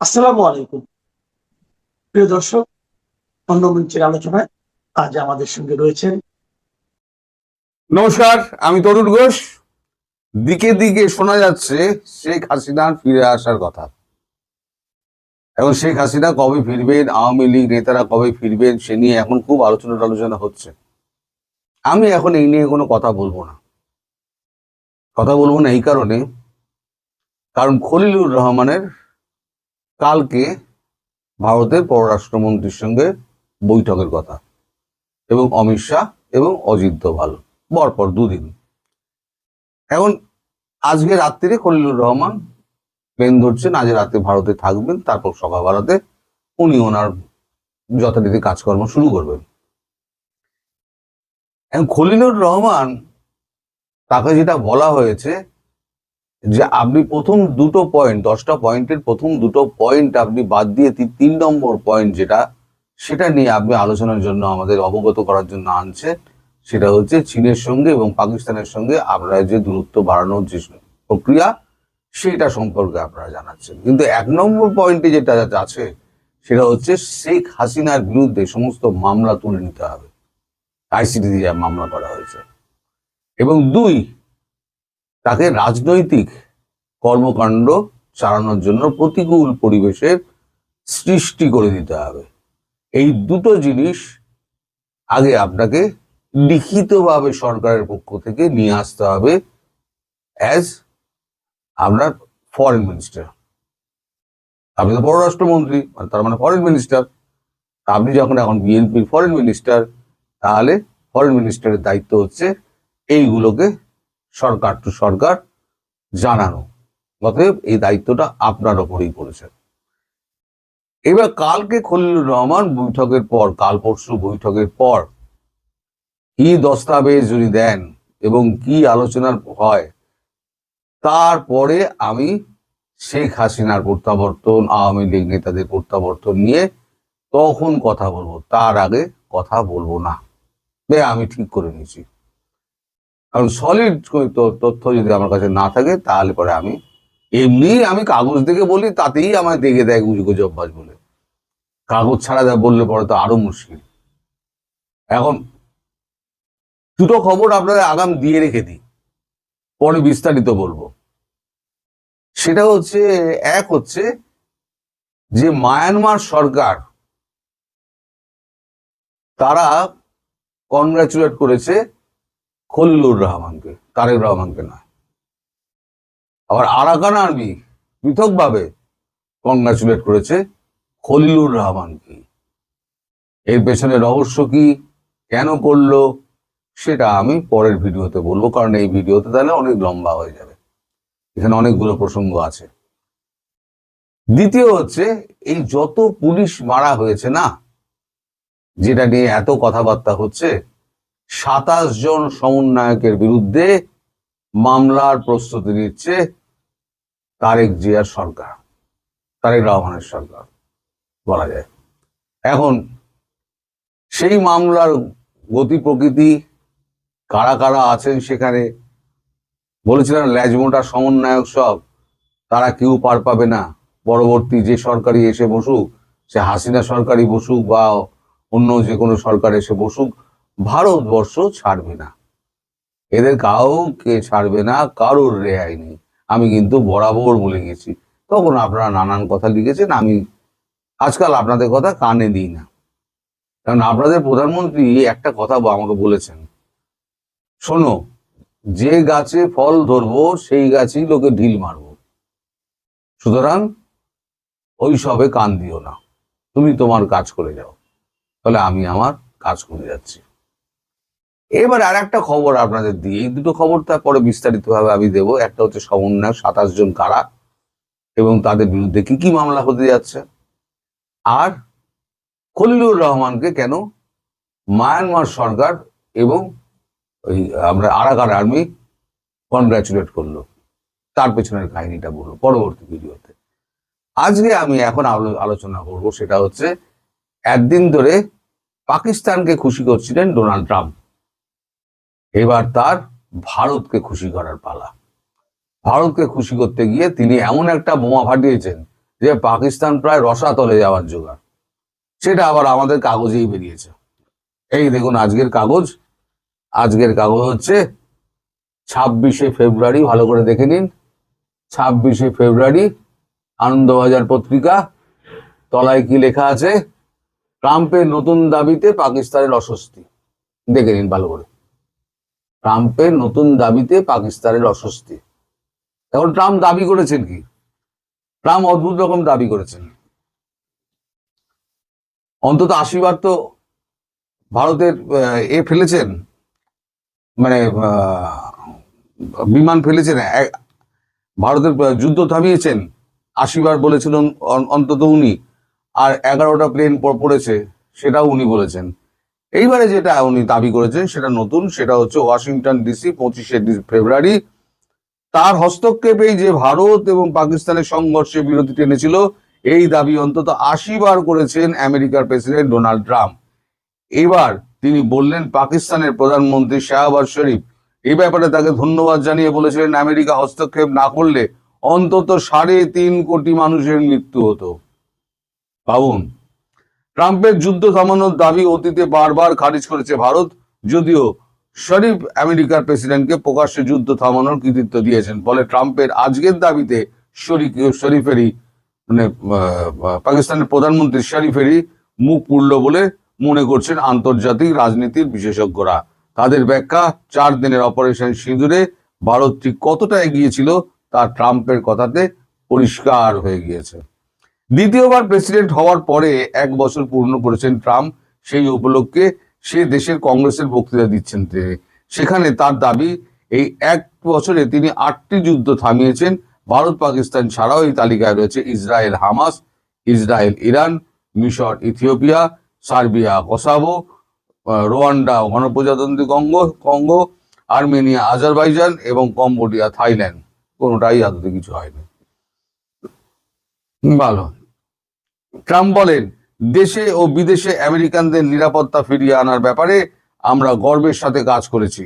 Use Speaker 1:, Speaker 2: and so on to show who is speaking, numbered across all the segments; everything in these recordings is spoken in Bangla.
Speaker 1: আসসালামু আলাইকুম প্রিয় দর্শক। অন্য মঞ্চের আলোচনায় আজ আমাদের সঙ্গে রয়েছেন।
Speaker 2: নমস্কার, আমি তরুণ ঘোষ। দিকে দিকে শোনা যাচ্ছে শেখ হাসিনার ফিরে আসার কথা। এবং শেখ হাসিনা কবে ফিরবেন, আওয়ামী লীগ নেতারা কবে ফিরবেন, সে নিয়ে এখন খুব আলোচনা হচ্ছে। আমি এখন এই নিয়ে কোনো কথা বলবো না। এই কারণে, কারণ খলিলুর রহমানের কালকে ভারতের পররাষ্ট্রমন্ত্রীর সঙ্গে বৈঠকের কথা, এবং অমিত শাহ এবং অজিত দোভাল পরপর দুদিন। এখন আজকে রাত্রিরে খলিলুর রহমান প্লেন ধরছেন, আজ রাতে ভারতে থাকবেন, তারপর সকালবেলাতে উনি ওনার যথারীতি কাজকর্ম শুরু করবেন। এখন খলিলুর রহমান, তাকে যেটা বলা হয়েছে যে আপনি প্রথম দুটো পয়েন্ট, 10টা পয়েন্টের প্রথম দুটো পয়েন্ট আপনি বাদ দিয়ে 3 নম্বর পয়েন্ট সেটা নিয়ে আপনি আলোচনার জন্য আমাদের অবগত করার জন্য আনছেন। সেটা হচ্ছে চীনের সঙ্গে এবং পাকিস্তানের সঙ্গে আপনারা যে দূরত্ব বাড়ানোর যে প্রক্রিয়া, সেটা সম্পর্কে আপনারা জানাচ্ছেন। কিন্তু 1 নম্বর পয়েন্টে যেটা আছে সেটা হচ্ছে শেখ হাসিনার বিরুদ্ধে সমস্ত মামলা তুলে নিতে হবে, আইসিটি দিয়ে মামলা করা হয়েছে। এবং 2, তাকে রাজনৈতিক কর্মকাণ্ড চালানোর জন্য প্রতিকূল পরিবেশের সৃষ্টি করে দিতে হবে। এই দুটো জিনিস আগে আপনাকে লিখিতভাবে সরকারের পক্ষ থেকে নিয়ে আসতে হবে অ্যাজ আপনার ফরেন মিনিস্টার। আপনি তো পররাষ্ট্রমন্ত্রী, তার মানে ফরেন মিনিস্টার। আপনি যখন এখন বিএনপির ফরেন মিনিস্টার, তাহলে ফরেন মিনিস্টারের দায়িত্ব হচ্ছে এইগুলোকে সরকার টু সরকার জানানো। অতএব এই দায়িত্বটা আপনার ওপরেই পড়েছে। এবার কালকে খলিলুর রহমান বৈঠকের পর, কাল পরশু বৈঠকের পর কি দস্তাবেজ যদি দেন এবং কি আলোচনার হয়, তারপরে আমি শেখ হাসিনার প্রত্যাবর্তন, আওয়ামী লীগ নেতাদের প্রত্যাবর্তন নিয়ে তখন কথা বলবো। তার আগে কথা বলবো না, আমি ঠিক করে নিয়েছি। কারণ সলিড তথ্য যদি আমার কাছে না থাকে, তাহলে পরে আমি কাগজ দেখে বলি, তাতেই আমায় দেখে দেয় গুজববাজ বলে। কাগজ ছাড়া বললে পরে তো আরো মুশকিল। এখন দুটো খবর আপনাদের আগাম দিয়ে রেখে দিই, পরে বিস্তারিত বলবো। সেটা হচ্ছে, এক হচ্ছে যে মায়ানমার সরকার, তারা কনগ্রাচুলেট করেছে খলিলুর রহমানকে, তারেক রহমানকে নয়। আবার আরাকান আর্মি পৃথকভাবে কনগ্রাচুলেট করেছে খলিলুর রহমানকে। এর পেছনে রহস্য কি, কেন করলো, সেটা আমি পরের ভিডিওতে বলবো, কারণ এই ভিডিওতে তাহলে অনেক লম্বা হয়ে যাবে, এখানে অনেকগুলো প্রসঙ্গ আছে। দ্বিতীয় হচ্ছে, এই যত পুলিশ মারা হয়েছে না, যেটা নিয়ে এত কথাবার্তা হচ্ছে, 27 জন সমন্বয়কের বিরুদ্ধে মামলার প্রস্তুতি নিচ্ছে তারেক জিয়ার সরকার, তারেক রহমানের সরকার বলা যায়। এখন সেই মামলার গতি প্রকৃতি, কারা কারা আছেন সেখানে, বলেছিলেন ল্যাজমোটা সমন্বয়ক সব, তারা কেউ পার পাবে না। পরবর্তী যে সরকারি এসে বসুক, সে হাসিনা সরকারি বসুক বা অন্য যে কোনো সরকার এসে বসুক, ভারতবর্ষ ছাড়বে না, এদের কাউকে ছাড়বে না, কারোর রেহাই নেই। আমি কিন্তু বরাবর বলে গেছি, তখন আপনারা নানান কথা লিখেছেন, আমি আজকাল আপনাদের কথা কানে দিই না। কারণ আপনাদের প্রধানমন্ত্রী একটা কথা আমাকে বলেছেন, শোনো, যে গাছে ফল ধরবো সেই গাছেই লোকে ঢিল মারবো, সুতরাং ওই সবে কান দিও না, তুমি তোমার কাজ করে যাও। তাহলে আমি আমার কাজ করে যাচ্ছি। এবার আর একটা খবর আপনাদের দিই, এই দুটো খবর তারপরে বিস্তারিত ভাবে আমি দেবো। একটা হচ্ছে সমন্বয় 27 জন কারা এবং তাদের বিরুদ্ধে কি কি মামলা হতে যাচ্ছে, আর খলিলুর রহমানকে কেন মায়ানমার সরকার এবং ওই আমরা আরাকান আর্মি কনগ্রাচুলেট করলো, তার পেছনের কাহিনীটা বলবো পরবর্তী ভিডিওতে। আজকে আমি এখন আলোচনা করব, সেটা হচ্ছে একদিন ধরে পাকিস্তানকে খুশি করছিলেন ডোনাল্ড ট্রাম্প, এবার তার ভারতকে খুশি করার পালা। ভারতকে খুশি করতে গিয়ে তিনি এমন একটা বোমা ফাটিয়েছেন যে পাকিস্তান প্রায় রসাতলে যাওয়ার জোগাড়, সেটা আবার আমাদের কাগজেই বেরিয়েছে। এই দেখুন আজকের কাগজ হচ্ছে 26শে ফেব্রুয়ারি, ভালো করে দেখে নিন। 26শে ফেব্রুয়ারি, আনন্দবাজার পত্রিকা। তলায় কি লেখা আছে? ট্রাম্পের নতুন দাবিতে পাকিস্তানের অস্বস্তি। দেখে নিন ভালো করে। ট্রাম্পের নতুন দাবিতে পাকিস্তানের অস্বস্তি। এখন ট্রাম্প দাবি করেছেন কি? ট্রাম্প অদ্ভুত রকম দাবি করেছেন। অন্তত 80 বার তো ভারতের ফেলেছেন, মানে বিমান ফেলেছেন, ভারতের যুদ্ধ থামিয়েছেন। 80 বার বলেছিলেন অন্তত উনি, আর 11টা প্লেন পড়েছে, সেটাও উনি বলেছেন। এইবারে যেটা উনি দাবি করেছেন সেটা নতুন, সেটা হচ্ছে ওয়াশিংটন ডিসি 25শে ফেব্রুয়ারি তার হস্তক্ষেপেই যে ভারত এবং পাকিস্তানের সংঘর্ষে বিরতি টেনেছিল, এই দাবি অন্তত 80 বার করেছেন আমেরিকার প্রেসিডেন্ট ডোনাল্ড ট্রাম্প। এবার তিনি বললেন পাকিস্তানের প্রধানমন্ত্রী শাহবাজ শরীফ এই ব্যাপারে তাকে ধন্যবাদ জানিয়ে বলেছিলেন আমেরিকা হস্তক্ষেপ না করলে অন্তত 3.5 কোটি মানুষের মৃত্যু হতো। ভাবুন, ট্রাম্পের যুদ্ধ থামানোর দাবি অতীতে বারবার খারিজ করেছে ভারত, যদিও শরীফ আমেরিকার প্রেসিডেন্টকে প্রকাশ্যে যুদ্ধ থামানোর কৃতিত্ব দিয়েছেন। ফলে ট্রাম্পের আজকের দাবিতে শরীফেরই মানে পাকিস্তানের প্রধানমন্ত্রী শরীফেরই মুখ পুড়ল বলে মনে করছেন আন্তর্জাতিক রাজনীতির বিশেষজ্ঞরা। তাদের ব্যাখ্যা, 4 দিনের অপারেশন সিঁদুরে ভারত ঠিক কতটা এগিয়েছিল তা ট্রাম্পের কথাতে পরিষ্কার হয়ে গিয়েছে। দ্বিতীয়বার প্রেসিডেন্ট হওয়ার পরে 1 বছর পূর্ণ করেছেন ট্রাম্প। সেই উপলক্ষে সে দেশের কংগ্রেসের বক্তৃতা দিচ্ছেন তিনি। সেখানে তার দাবি, এই 1 বছরে তিনি 8টি যুদ্ধ থামিয়েছেন। ভারত পাকিস্তান ছাড়াও এই তালিকায় রয়েছে ইসরায়েল হামাস, ইসরায়েল ইরান, মিশর ইথিওপিয়া, সার্বিয়া কসাভো, রোয়ান্ডা গণপ্রজাতন্ত্রী কঙ্গো, আর্মেনিয়া আজারবাইজান এবং কম্বোডিয়া থাইল্যান্ড। কোনোটাই আদতে কিছু হয়নি। ভালো। ট্রাম্প বলেন, দেশে ও বিদেশে আমেরিকানদের নিরাপত্তা ফিরিয়ে আনার ব্যাপারে আমরা গর্বের সাথে কাজ করেছি।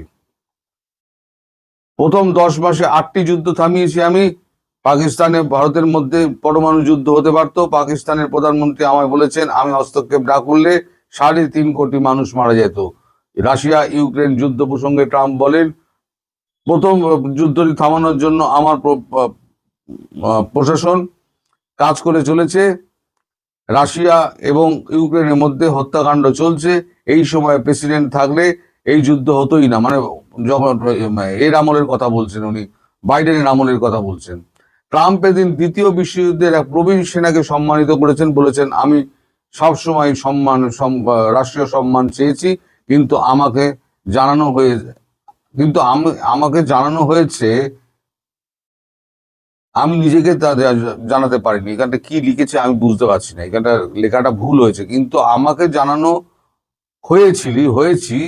Speaker 2: প্রথম 10 মাসে 8টি যুদ্ধ থামিয়েছি আমি। পাকিস্তানে ভারতের মধ্যে পরমাণু যুদ্ধ হতে পারত। পাকিস্তানের প্রধানমন্ত্রী আমায় বলেছেন আমি হস্তক্ষেপ না করলে 3.5 কোটি মানুষ মারা যেত। রাশিয়া ইউক্রেন যুদ্ধ প্রসঙ্গে ট্রাম্প বলেন, প্রথম যুদ্ধটি থামানোর জন্য আমার প্রশাসন কাজ করে চলেছে। রাশিয়া এবং ইউক্রেনের মধ্যে হত্যাকাণ্ড চলছে। এই সময় প্রেসিডেন্ট থাকলে এই যুদ্ধ হতোই না। মানে যখন এর আমলের কথা বলছেন উনি, বাইডেনের আমলের কথা বলছেন। ট্রাম্প এদিন দ্বিতীয় বিশ্বযুদ্ধের এক প্রবীণ সেনাকে সম্মানিত করেছেন, বলেছেন আমি সবসময় রাষ্ট্রীয় সম্মান চেয়েছি, কিন্তু আমাকে জানানো হয়েছে আমি নিজেকে তা জানাতে পারিনি। এখানটা কি লিখেছে আমি বুঝতে পারছি না, এখানটা লেখাটা ভুল হয়েছে। কিন্তু আমাকে জানানো হয়েছি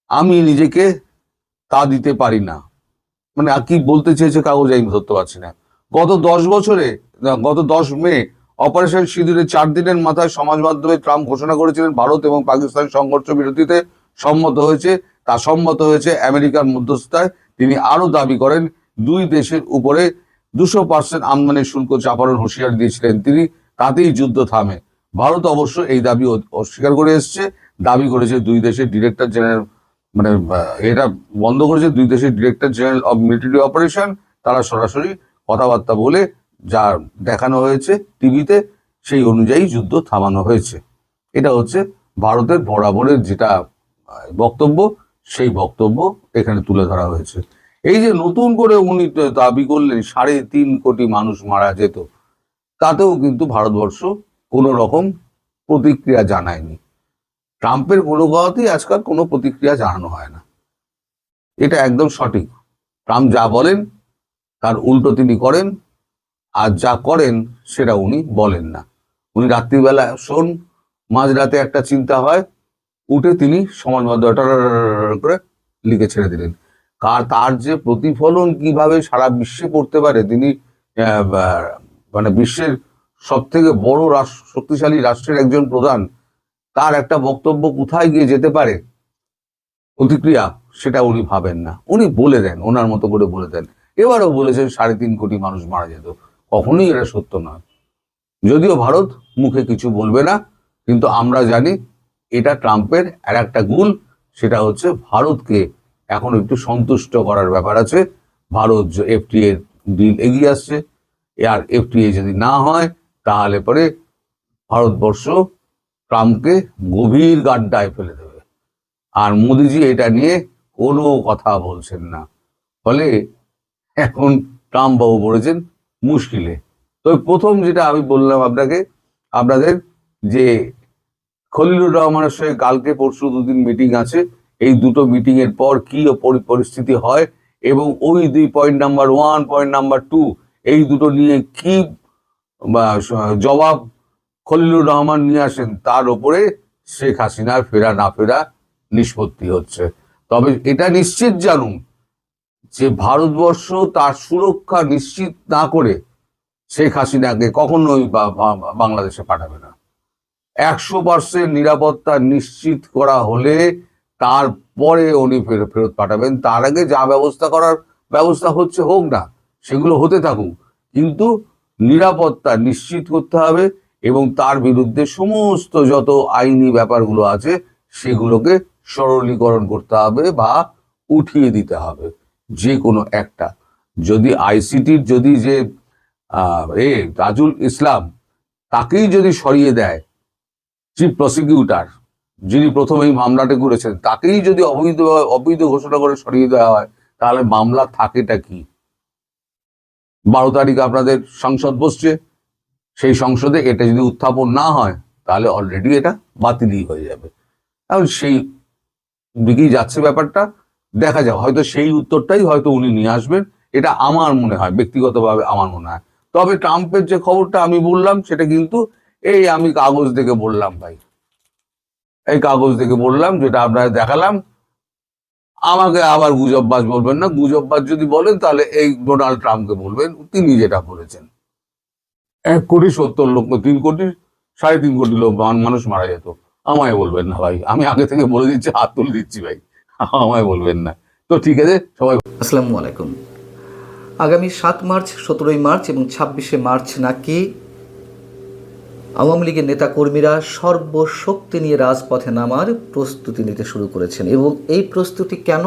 Speaker 2: আমি নিজেকে তা দিতে পারি না। মানে কি বলতে চেয়েছে কাগজে আমি ধরতে পারছি না। গত 10 মে অপারেশন সিঁদুরে 4 দিনের মাথায় সমাজ মাধ্যমে ট্রাম্প ঘোষণা করেছিলেন ভারত এবং পাকিস্তান সংঘর্ষ বিরতিতে সম্মত হয়েছে আমেরিকার মধ্যস্থতায়। তিনি আরো দাবি করেন 2 দেশের উপরে 200% আমদানি শুল্ক চাপানোর হুঁশিয়ারি দিয়েছিলেন তিনি, তাতেই যুদ্ধ থামে। ভারত অবশ্য এই দাবি অস্বীকার করে এসছে। দাবি করেছে 2 দেশের ডিরেক্টর জেনারেল, মানে এটা বন্ধ করেছে 2 দেশের director general of military operation. তারা সরাসরি কথাবার্তা বলে যা দেখানো হয়েছে টিভিতে সেই অনুযায়ী যুদ্ধ থামানো হয়েছে। এটা হচ্ছে ভারতের বরাবরের যেটা বক্তব্য, সেই বক্তব্য এখানে তুলে ধরা হয়েছে। এই যে নতুন করে উনি দাবি করলেন 3.5 কোটি মানুষ মারা যেত, তাতেও কিন্তু ভারতবর্ষ কোনো রকম প্রতিক্রিয়া জানায়নি। ট্রাম্পের কোনো কথাতেই আজকাল কোনো প্রতিক্রিয়া জানানো হয় না, এটা একদম সঠিক। ট্রাম্প যা বলেন তার উল্টো তিনি করেন, আর যা করেন সেটা উনি বলেন না। উনি রাত্রিবেলা শোন, মাঝরাতে একটা চিন্তা হয়, উঠে তিনি সমাজ মাধ্যমে করে লিখে ছেড়ে দিলেন। তার যে প্রতিফলন কিভাবে সারা বিশ্বে পড়তে পারে, তিনি মানে বিশ্বের সব থেকে বড় শক্তিশালী রাষ্ট্রের একজন প্রধান, তার একটা বক্তব্য কোথায় গিয়ে যেতে পারে প্রতিক্রিয়া, সেটা উনি ভাবেন না। উনি বলে দেন, ওনার মতো করে বলে দেন। এবারও বলেছেন 3.5 কোটি মানুষ মারা যেত। কখনোই এটা সত্য নয়। যদিও ভারত মুখে কিছু বলবে না, কিন্তু আমরা জানি এটা ট্রাম্পের আর একটা গুণ, সেটা হচ্ছে ভারতকে এখন একটু সন্তুষ্ট করার ব্যাপার আছে। ভারত এফটিএ ডিল এগিয়ে আসছে, আর এফটিএ যদি না হয় তাহলে পরে ভারতবর্ষ ট্রাম্পকে গভীর গাড্ডায় ফেলে দেবে। আর মোদিজি এটা নিয়ে কোনো কথা বলছেন না, ফলে এখন ট্রাম্প বাবু পড়েছেন মুশকিলে। তো প্রথম যেটা আমি বললাম আপনাদের যে খলিলুর রহমানের সঙ্গে কালকে পরশু দুদিন মিটিং আছে, এই দুটো মিটিং এর পর কি পরিস্থিতি হয় এবং ওই দুই পয়েন্ট নাম্বার 1 পয়েন্ট নাম্বার 2 এই দুটো নিয়ে কি জবাব খলিলুর রহমান নিয়ে আসেন, তার উপরে শেখ হাসিনার ফেরা না ফেরা নিষ্পত্তি হচ্ছে। তবে এটা নিশ্চিত জানুন যে ভারতবর্ষ তার সুরক্ষা নিশ্চিত না করে শেখ হাসিনাকে কখনোই বাংলাদেশে পাঠাবে না। 100% নিরাপত্তা নিশ্চিত করা হলে তারপরে উনি ফেরত পাঠাবেন। তার আগে যা ব্যবস্থা করার ব্যবস্থা হচ্ছে হোক না, সেগুলো হতে থাকুক, কিন্তু নিরাপত্তা নিশ্চিত করতে হবে এবং তার বিরুদ্ধে সমস্ত যত আইনি ব্যাপারগুলো আছে সেগুলোকে সরলীকরণ করতে হবে বা উঠিয়ে দিতে হবে। যে কোনো একটা, যদি আইসিটির যদি যে তাজুল ইসলাম তাকেই যদি সরিয়ে দেয়, চিফ প্রসিকিউটর যিনি প্রথমে এই মামলাটা করেছেন, তাকেই যদি অবৈধ ঘোষণা করে সরিয়ে দেওয়া হয়, তাহলে মামলা থাকেটা কি? 12 তারিখ আপনাদের সংসদ বসছে, সেই সংসদে এটা যদি উত্থাপন না হয় তাহলে অলরেডি এটা বাতিলই হয়ে যাবে। এখন সেই দিকেই যাচ্ছে ব্যাপারটা, দেখা যাক, হয়তো সেই উত্তরটাই হয়তো উনি নিয়ে আসবেন, এটা আমার মনে হয়, ব্যক্তিগতভাবে আমার মনে হয়। তবে ট্রাম্পের যে খবরটা আমি বললাম সেটা কিন্তু এই আমি কাগজ দেখে বললাম ভাই, এই কাগজ দেখে বললাম, যেটা আপনারা দেখালাম। আমাকে আবার গুজববাজ বলবেন না, গুজববাজ যদি বলেন তাহলে এই ডোনাল্ড ট্রাম্পকে বলবেন, তিনি যেটা বলেছেন 1,70,00,000 3 কোটি 3.5 কোটি লোক মানুষ মারা যেত। আমায় বলবেন না ভাই, আমি আগে থেকে বলে দিচ্ছি, হাত তুলে দিচ্ছি ভাই, আমায় বলবেন না। তো ঠিক আছে সবাই।
Speaker 3: আসসালামু আলাইকুম। আগামী 7 মার্চ, 17 মার্চ এবং 26শে মার্চ নাকি আওয়ামী লীগের নেতাকর্মীরা সর্বশক্তি নিয়ে রাজপথে নামার প্রস্তুতি নিতে শুরু করেছেন। এবং এই প্রস্তুতি কেন?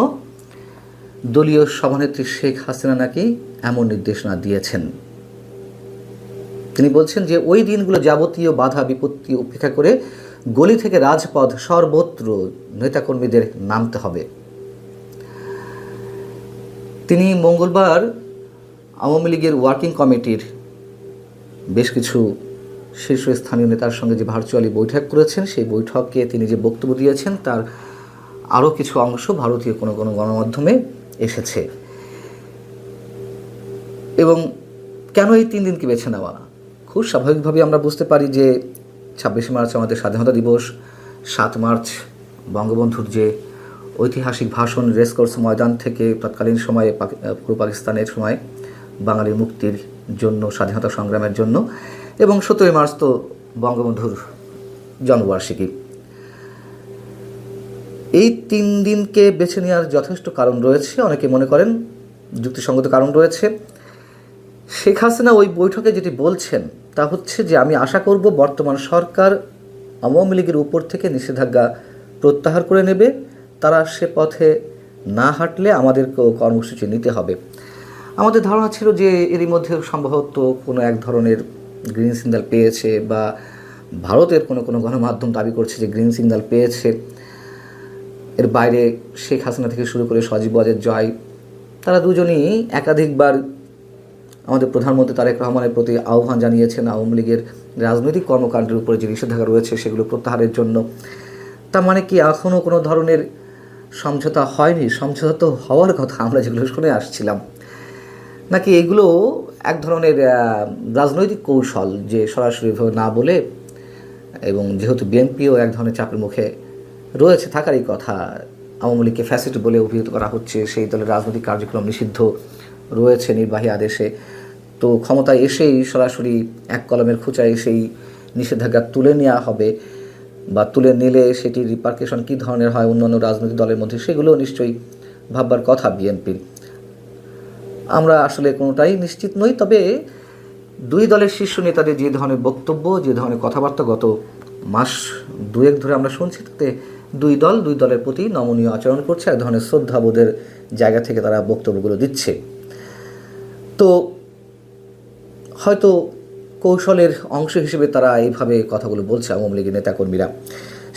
Speaker 3: দলীয় সভানেত্রী শেখ হাসিনা নাকি এমন নির্দেশনা দিয়েছেন। তিনি বলছেন যে ওই দিনগুলো যাবতীয় বাধা বিপত্তি উপেক্ষা করে গলি থেকে রাজপথ সর্বত্র নেতাকর্মীদের নামতে হবে। তিনি মঙ্গলবার আওয়ামী লীগের ওয়ার্কিং কমিটির বেশ কিছু শীর্ষস্থানীয় নেতার সঙ্গে যে ভার্চুয়ালি বৈঠক করেছেন, সেই বৈঠকে তিনি যে বক্তব্য দিয়েছেন তার আরও কিছু অংশ ভারতীয় কোনো কোনো গণমাধ্যমে এসেছে। এবং কেন এই 3 দিনকে বেছে নেওয়া? খুব স্বাভাবিকভাবে আমরা বুঝতে পারি যে 26শে মার্চ আমাদের স্বাধীনতা দিবস, 7 মার্চ বঙ্গবন্ধুর যে ঐতিহাসিক ভাষণ রেসকোর্স ময়দান থেকে তৎকালীন সময়ে পূর্ব পাকিস্তানের সময় বাঙালির মুক্তির জন্য, স্বাধীনতা সংগ্রামের জন্য, এবং 17 মার্চ তো বঙ্গবন্ধুর জন্মবার্ষিকী। এই 3 দিনকে বেছে নেওয়ার যথেষ্ট কারণ রয়েছে, অনেকে মনে করেন যুক্তিসঙ্গত কারণ রয়েছে। শেখ হাসিনা ওই বৈঠকে যেটি বলছেন তা হচ্ছে যে আমি আশা করব বর্তমান সরকার আওয়ামী লীগের উপর থেকে নিষেধাজ্ঞা প্রত্যাহার করে নেবে, তারা সে পথে না হাঁটলে আমাদেরকেও কর্মসূচি নিতে হবে। আমাদের ধারণা ছিল যে এরই মধ্যে সম্ভবত কোনো এক ধরনের গ্রিন সিগন্যাল পেয়েছে, বা ভারতের কোনো কোনো গণমাধ্যম দাবি করছে যে গ্রিন সিগন্যাল পেয়েছে। এর বাইরে শেখ হাসিনা থেকে শুরু করে সজীব ওয়াজেদ জয়, তারা দুজনই একাধিকবার আমাদের প্রধানমন্ত্রী তারেক রহমানের প্রতি আহ্বান জানিয়েছেন আওয়ামী লীগের রাজনৈতিক কর্মকাণ্ডের উপরে যে নিষেধাজ্ঞা রয়েছে সেগুলো প্রত্যাহারের জন্য। তার মানে কি এখনও কোনো ধরনের সমঝোতা হয়নি? সমঝোতা তো হওয়ার কথা, আমরা যেগুলো শুনে আসছিলাম। নাকি এগুলো এক ধরনের রাজনৈতিক কৌশল, যে সরাসরিভাবে না বলে, এবং যেহেতু বিএনপিও এক ধরনের চাপের মুখে রয়েছে, থাকারই কথা, আওয়ামী লীগকে ফ্যাসিস্ট বলে অভিহিত করা হচ্ছে, সেই দলের রাজনৈতিক কার্যক্রম নিষিদ্ধ রয়েছে নির্বাহী আদেশে, তো ক্ষমতায় এসেই সরাসরি এক কলমের খোঁচায় সেই নিষেধাজ্ঞা তুলে নেওয়া হবে, বা তুলে নিলে সেটির রিপার্কেশন কী ধরনের হয় অন্যান্য রাজনৈতিক দলের মধ্যে, সেগুলো নিশ্চয়ই ভাববার কথা বিএনপির। আমরা আসলে কোনোটাই নিশ্চিত নই। তবে দুই দলের শীর্ষ নেতাদের যে ধরনের বক্তব্য, যে ধরনের কথাবার্তা গত মাস দুয়েক ধরে আমরা শুনছি, তাতে দুই দলের প্রতি নমনীয় আচরণ করছে, এক ধরনের শ্রদ্ধাবোধের জায়গা থেকে তারা বক্তব্যগুলো দিচ্ছে। তো হয়তো কৌশলের অংশ হিসেবে তারা এইভাবে কথাগুলো বলছে আওয়ামী লীগের নেতাকর্মীরা।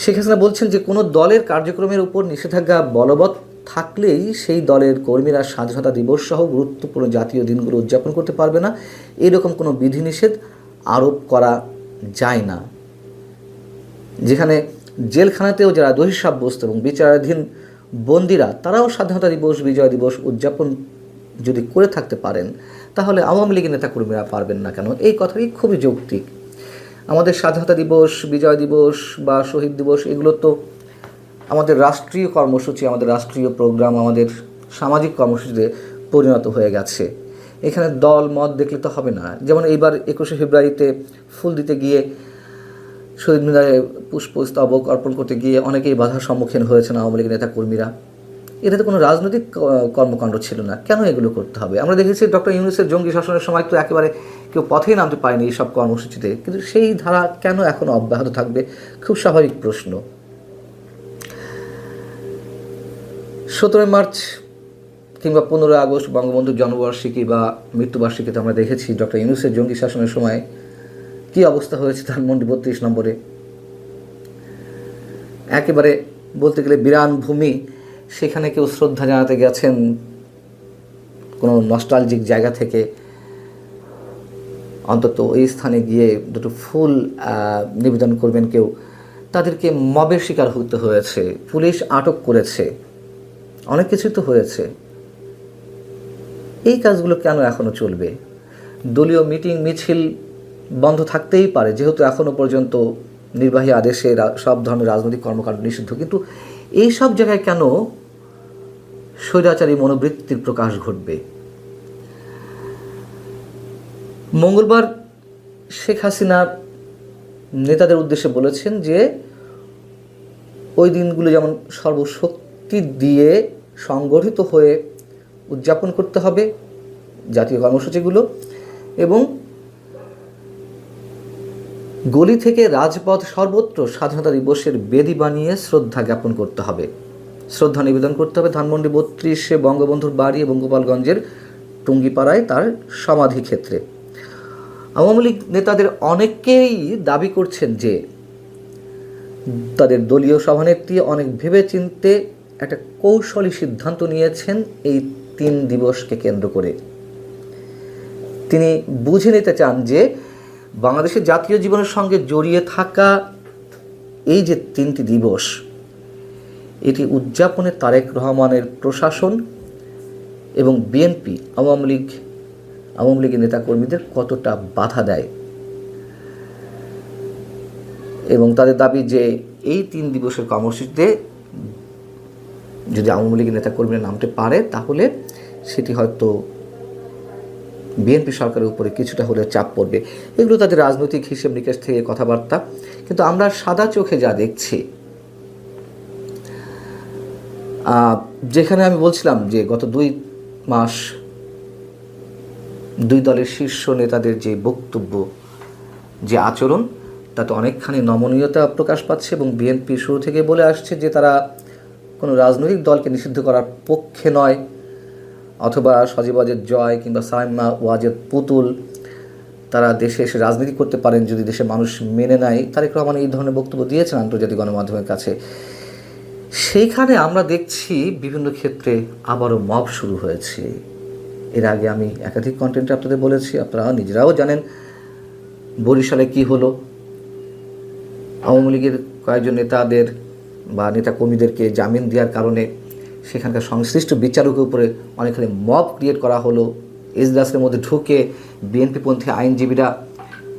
Speaker 3: শেখ হাসিনা বলছেন যে কোনো দলের কার্যক্রমের উপর নিষেধাজ্ঞা বলবৎ থাকলেই সেই দলের কর্মীরা স্বাধীনতা দিবস সহ গুরুত্বপূর্ণ জাতীয় দিনগুলো উদযাপন করতে পারবে না, এরকম কোনো বিধিনিষেধ আরোপ করা যায় না। যেখানে জেলখানাতেও যারা দোষী সাব্যস্ত এবং বিচারাধীন বন্দীরা তারাও স্বাধীনতা দিবস, বিজয় দিবস উদযাপন যদি করে থাকতে পারেন, তাহলে আওয়ামী লীগের নেতাকর্মীরা পারবেন না কেন? এই কথাটি খুবই যৌক্তিক। আমাদের স্বাধীনতা দিবস, বিজয় দিবস বা শহীদ দিবস এগুলো তো আমাদের রাষ্ট্রীয় কর্মসূচি, আমাদের রাষ্ট্রীয় প্রোগ্রাম, আমাদের সামাজিক কর্মসূচিতে পরিণত হয়ে গেছে। এখানে দল মত দেখলে তো হবে না। যেমন এইবার 21শে ফেব্রুয়ারিতে ফুল দিতে গিয়ে, শহীদ মিনারে পুষ্পস্তবক অর্পণ করতে গিয়ে অনেকেই বাধার সম্মুখীন হয়েছেন আওয়ামী লীগের নেতাকর্মীরা। এটা তো কোনো রাজনৈতিক কর্মকাণ্ড ছিল না, কেন এগুলো করতে হবে? আমরা দেখেছি ডক্টর ইউনূসের জঙ্গি শাসনের সময় তো একেবারে কেউ পথেই নামতে পারেনি এইসব কর্মসূচিতে, কিন্তু সেই ধারা কেন এখনও অব্যাহত থাকবে? খুব স্বাভাবিক প্রশ্ন। 17 মার্চ কিংবা 15 আগস্ট বঙ্গবন্ধুর জন্মবার্ষিকী বা মৃত্যুবার্ষিকীতে আমরা দেখেছি ডক্টর ইউনূসের জঙ্গি শাসনের সময় কী অবস্থা হয়েছে ধানমন্ডি 32 নম্বরে। একেবারে বলতে গেলে বিরান ভূমি, সেখানে কেউ শ্রদ্ধা জানাতে গেছেন কোনো নস্টালজিক জায়গা থেকে, অন্তত ওই স্থানে গিয়ে দুটো ফুল নিবেদন করবেন কেউ, তাদেরকে মবের শিকার হতে হয়েছে, পুলিশ আটক করেছে, অনেক কিছুই তো হয়েছে। এই কাজগুলো কেন এখনও চলবে? দলীয় মিটিং মিছিল বন্ধ থাকতেই পারে, যেহেতু এখনও পর্যন্ত নির্বাহী আদেশে সব ধরনের রাজনৈতিক কর্মকাণ্ড নিষিদ্ধ, কিন্তু এই সব জায়গায় কেন স্বৈরাচারী মনোবৃত্তির প্রকাশ ঘটবে? মঙ্গলবার শেখ হাসিনা নেতাদের উদ্দেশ্যে বলেছেন যে ওই দিনগুলো যেমন সর্বশক্তি দিয়ে সংগঠিত হয়ে উদযাপন করতে হবে জাতীয় কর্মসূচিগুলো, এবং গলি থেকে রাজপথ সর্বত্র স্বাধীনতা দিবসের বেদি বানিয়ে শ্রদ্ধা জ্ঞাপন করতে হবে, শ্রদ্ধা নিবেদন করতে হবে ধানমন্ডি 32-এ বঙ্গবন্ধুর বাড়ি এবং গোপালগঞ্জের টুঙ্গিপাড়ায় তার সমাধি ক্ষেত্রে। আওয়ামী লীগ নেতাদের অনেকেই দাবি করছেন যে তাদের দলীয় সভানেত্রী অনেক ভেবেচিন্তে একটা কৌশলী সিদ্ধান্ত নিয়েছেন এই 3 দিবসকে কেন্দ্র করে। তিনি বুঝে নিতে চান যে বাংলাদেশের জাতীয় জীবনের সঙ্গে জড়িয়ে থাকা এই যে 3টি দিবস, এটি উদযাপনে তারেক রহমানের প্রশাসন এবং বিএনপি আওয়ামী লীগের নেতাকর্মীদের কতটা বাধা দেয়, এবং তাদের দাবি যে এই 3 দিবসের কর্মসূচিতে যদি আওয়ামী লীগের নেতাকর্মীরা নামতে পারে, তাহলে সেটি হয়তো বিএনপি সরকারের উপরে কিছুটা হলে চাপ পড়বে। এগুলো তাদের রাজনৈতিক হিসেব নিকেশ থেকে কথাবার্তা, কিন্তু আমরা সাদা চোখে যা দেখছি, যেখানে আমি বলছিলাম যে গত 2 মাস 2 দলের শীর্ষ নেতাদের যে বক্তব্য, যে আচরণ, তাতে অনেকখানি নমনীয়তা প্রকাশ পাচ্ছে, এবং বিএনপি শুরু থেকে বলে আসছে যে তারা কোনো রাজনৈতিক দলকে নিষিদ্ধ করার পক্ষে নয়, অথবা সজীব ওয়াজেদ জয় কিংবা সাইমা ওয়াজেদ পুতুল তারা দেশে এসে রাজনীতি করতে পারেন যদি দেশের মানুষ মেনে নেয়। তারেক রহমান এই ধরনের বক্তব্য দিয়েছেন আন্তর্জাতিক গণমাধ্যমের কাছে। সেইখানে আমরা দেখছি বিভিন্ন ক্ষেত্রে আবারও মব শুরু হয়েছে। এর আগে আমি একাধিক কন্টেন্টে আপনাদের বলেছি, আপনারা নিজেরাও জানেন বরিশালে কি হলো। আওয়ামী লীগের কয়েকজন নেতাদের বা নেতাকর্মীদেরকে জামিন দেওয়ার কারণে সেখানকার সংশ্লিষ্ট বিচারকের উপরে অনেকখানি মব ক্রিয়েট করা হলো। এজলাসের মধ্যে ঢুকে বিএনপিপন্থী আইনজীবীরা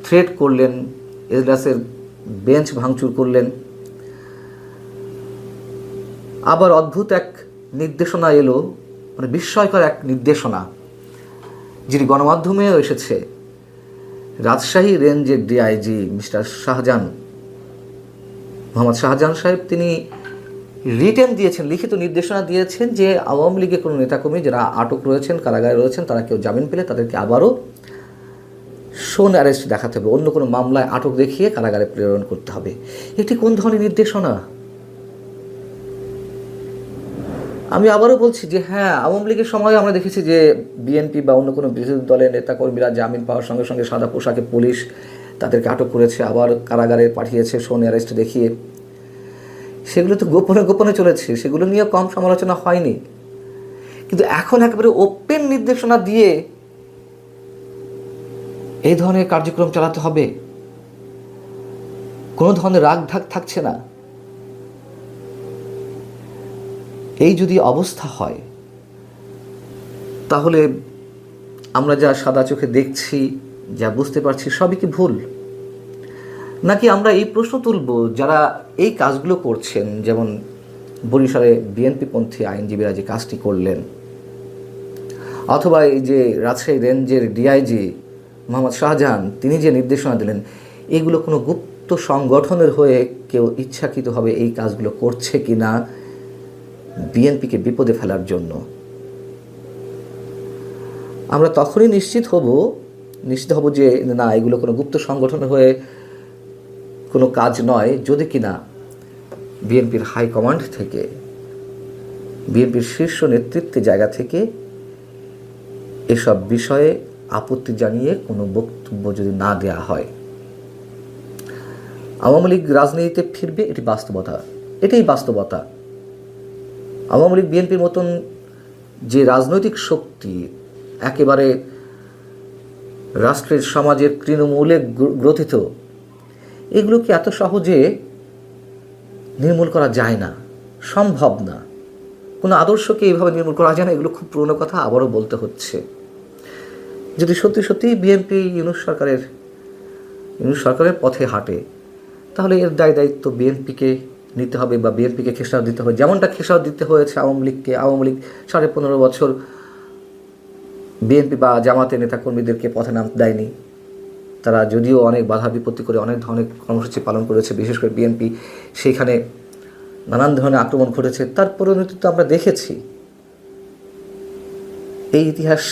Speaker 3: থ্রেট করলেন, এজলাসের বেঞ্চ ভাঙচুর করলেন। আবার অদ্ভুত এক নির্দেশনা এলো, মানে বিস্ময়কর এক নির্দেশনা, যেটি গণমাধ্যমেও এসেছে। রাজশাহী রেঞ্জের ডিআইজি মিস্টার মোহাম্মদ শাহজাহান সাহেব, তিনি রিটেন দিয়েছেন, লিখিত নির্দেশনা দিয়েছেন যে আওয়ামী লীগের কোনো নেতাকর্মী যারা আটক রয়েছেন, কারাগারে রয়েছেন, তারা কেউ জামিন পেলে তাদেরকে আবারও শোন অ্যারেস্ট দেখাতে হবে, অন্য কোনো মামলায় আটক দেখিয়ে কারাগারে প্রেরণ করতে হবে। এটি কোন ধরনের নির্দেশনা? আমি আবারও বলছি যে হ্যাঁ, আওয়ামী লীগের সময় আমরা দেখেছি যে বিএনপি বা অন্য কোনো বিরোধী দলের নেতাকর্মীরা জামিন পাওয়ার সঙ্গে সঙ্গে সাদা পোশাকে পুলিশ তাদেরকে আটক করেছে, আবার কারাগারে পাঠিয়েছে শোন অ্যারেস্ট দেখিয়ে। সেগুলো তো গোপনে গোপনে চলেছে, সেগুলো নিয়ে কম সমালোচনা হয়নি। কিন্তু এখন একেবারে ওপেন নির্দেশনা দিয়ে এই ধরনের কার্যক্রম চালাতে হবে, কোনো ধরনের রাগ ঢাক থাকছে না। এই যদি অবস্থা হয় তাহলে আমরা যা সাদা চোখে দেখছি, যা বুঝতে পারছি, সবই কি ভুল? নাকি আমরা এই প্রশ্ন তুলব যারা এই কাজগুলো করছেন, যেমন বরিশালে বিএনপিপন্থী আইনজীবীরা যে কাজটি করলেন, অথবা এই যে রাজশাহী রেঞ্জের ডিআইজি মোহাম্মদ শাহজাহান তিনি যে নির্দেশনা দিলেন, এগুলো কোনো গুপ্ত সংগঠনের হয়ে কেউ ইচ্ছাকৃতভাবে এই কাজগুলো করছে কি না বিএনপিকে বিপদে ফেলার জন্য? আমরা তখনই নিশ্চিত হব যে না, এগুলো কোনো গুপ্ত সংগঠনের হয়ে কোনো কাজ নয়, যদি কিনা বিএনপির হাইকমান্ড থেকে, বিএনপির শীর্ষ নেতৃত্বের জায়গা থেকে এসব বিষয়ে আপত্তি জানিয়ে কোনো বক্তব্য যদি না দেয়া হয়। আওয়ামী লীগ রাজনীতিতে ফিরবে, এটাই বাস্তবতা। আওয়ামী লীগ বিএনপির মতন যে রাজনৈতিক শক্তি একেবারে রাষ্ট্রের সমাজের তৃণমূলে গ্রথিত, এগুলোকে এত সহজে নির্মূল করা যায় না, সম্ভব না। কোনো আদর্শকে এইভাবে নির্মূল করা যায় না। এগুলো খুব পুরনো কথা, আবারও বলতে হচ্ছে। যদি সত্যি সত্যি বিএনপি ইউনূস সরকারের পথে হাঁটে, তাহলে এর দায়িত্ব বিএনপিকে নিতে হবে বা বিএনপিকে খেসারত দিতে হবে, যেমনটা খেসারত দিতে হয়েছে আওয়ামী লীগকে। আওয়ামী লীগ 15.5 বছর বিএনপি বা জামাতের নেতাকর্মীদেরকে পথে নামতে দেয়নি। তারা যদিও অনেক বাধা বিপত্তি করে অনেক ধরনের কর্মসূচি পালন করেছে, বিশেষ করে বিএনপি, সেইখানে নানান ধরনের আক্রমণ ঘটেছে, তার পরিণতি তো আমরা দেখেছি। এই ইতিহাস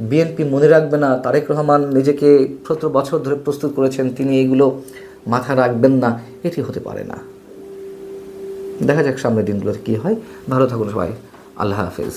Speaker 3: বিএনপি মনে রাখবে না? তারেক রহমান নিজেকে 17 বছর ধরে প্রস্তুত করেছেন, তিনি এইগুলো মাথায় রাখবেন না? এটি হতে পারে না। দেখা যাক সামনের দিনগুলোতে কী হয়। ভালো থাকুন সবাই, আল্লাহ হাফেজ।